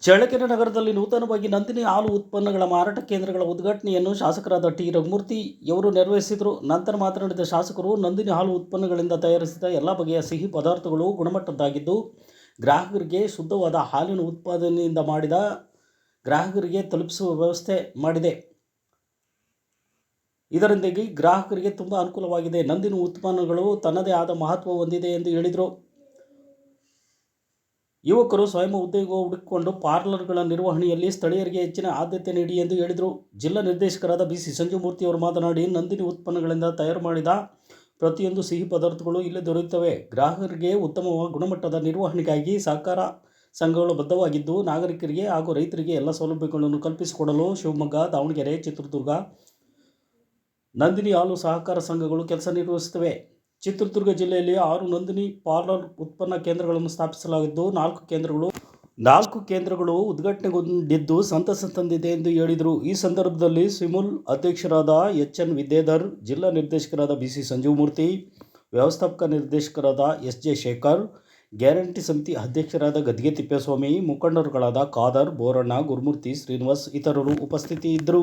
ಚಳ್ಳಕೆರೆ ನಗರದಲ್ಲಿ ನೂತನವಾಗಿ ನಂದಿನಿ ಹಾಲು ಉತ್ಪನ್ನಗಳ ಮಾರಾಟ ಕೇಂದ್ರಗಳ ಉದ್ಘಾಟನೆಯನ್ನು ಶಾಸಕರಾದ ಟಿ ರಘುಮೂರ್ತಿ ಅವರು ನೆರವೇರಿಸಿದರು. ನಂತರ ಮಾತನಾಡಿದ ಶಾಸಕರು, ನಂದಿನಿ ಹಾಲು ಉತ್ಪನ್ನಗಳಿಂದ ತಯಾರಿಸಿದ ಎಲ್ಲ ಬಗೆಯ ಸಿಹಿ ಪದಾರ್ಥಗಳು ಗುಣಮಟ್ಟದ್ದಾಗಿದ್ದು, ಗ್ರಾಹಕರಿಗೆ ಶುದ್ಧವಾದ ಹಾಲಿನ ಉತ್ಪಾದನೆಯಿಂದ ಮಾಡಿದ ಗ್ರಾಹಕರಿಗೆ ತಲುಪಿಸುವ ವ್ಯವಸ್ಥೆ ಮಾಡಿದೆ. ಇದರಿಂದಾಗಿ ಗ್ರಾಹಕರಿಗೆ ತುಂಬ ಅನುಕೂಲವಾಗಿದೆ. ನಂದಿನಿ ಉತ್ಪನ್ನಗಳು ತನ್ನದೇ ಆದ ಮಹತ್ವ ಹೊಂದಿದೆ ಎಂದು ಹೇಳಿದರು. ಯುವಕರು ಸ್ವಯಂ ಉದ್ಯೋಗ ಹುಡುಕಿಕೊಂಡು ಪಾರ್ಲರ್ಗಳ ನಿರ್ವಹಣೆಯಲ್ಲಿ ಸ್ಥಳೀಯರಿಗೆ ಹೆಚ್ಚಿನ ಆದ್ಯತೆ ನೀಡಿ ಎಂದು ಹೇಳಿದರು. ಜಿಲ್ಲಾ ನಿರ್ದೇಶಕರಾದ ಬಿಸಿ ಸಂಜೀವಮೂರ್ತಿ ಅವರು ಮಾತನಾಡಿ, ನಂದಿನಿ ಉತ್ಪನ್ನಗಳಿಂದ ತಯಾರು ಮಾಡಿದ ಪ್ರತಿಯೊಂದು ಸಿಹಿ ಪದಾರ್ಥಗಳು ಇಲ್ಲಿ ದೊರೆಯುತ್ತವೆ. ಗ್ರಾಹಕರಿಗೆ ಉತ್ತಮ ಗುಣಮಟ್ಟದ ನಿರ್ವಹಣೆಗಾಗಿ ಸಹಕಾರ ಸಂಘಗಳು ಬದ್ಧವಾಗಿದ್ದು, ನಾಗರಿಕರಿಗೆ ಹಾಗೂ ರೈತರಿಗೆ ಎಲ್ಲ ಸೌಲಭ್ಯಗಳನ್ನು ಕಲ್ಪಿಸಿಕೊಡಲು ಶಿವಮೊಗ್ಗ, ದಾವಣಗೆರೆ, ಚಿತ್ರದುರ್ಗ ನಂದಿನಿ ಹಾಲು ಸಹಕಾರ ಸಂಘಗಳು ಕೆಲಸ ನಿರ್ವಹಿಸುತ್ತವೆ. ಚಿತ್ರದುರ್ಗ ಜಿಲ್ಲೆಯಲ್ಲಿ 6 ನಂದಿನಿ ಪಾರ್ಲರ್ ಉತ್ಪನ್ನ ಕೇಂದ್ರಗಳನ್ನು ಸ್ಥಾಪಿಸಲಾಗಿದ್ದು, 4 ಕೇಂದ್ರಗಳು ಉದ್ಘಾಟನೆಗೊಂಡಿದ್ದು ಸಂತಸ ತಂದಿದೆ ಎಂದು ಹೇಳಿದರು. ಈ ಸಂದರ್ಭದಲ್ಲಿ ಸಿಮುಲ್ ಅಧ್ಯಕ್ಷರಾದ ಎಚ್.ಎನ್. ವಿದ್ಯಾಧರ್, ಜಿಲ್ಲಾ ನಿರ್ದೇಶಕರಾದ ಬಿಸಿ ಸಂಜೀವಮೂರ್ತಿ, ವ್ಯವಸ್ಥಾಪಕ ನಿರ್ದೇಶಕರಾದ ಎಸ್.ಜೆ. ಶೇಖರ್, ಗ್ಯಾರಂಟಿ ಸಮಿತಿ ಅಧ್ಯಕ್ಷರಾದ ಗದ್ದಿಗೆ ತಿಪ್ಪೇಸ್ವಾಮಿ, ಮುಖಂಡರುಗಳಾದ ಖಾದರ್, ಬೋರಣ್ಣ, ಗುರುಮೂರ್ತಿ, ಶ್ರೀನಿವಾಸ್ ಇತರರು ಉಪಸ್ಥಿತಿಯಿದ್ದರು.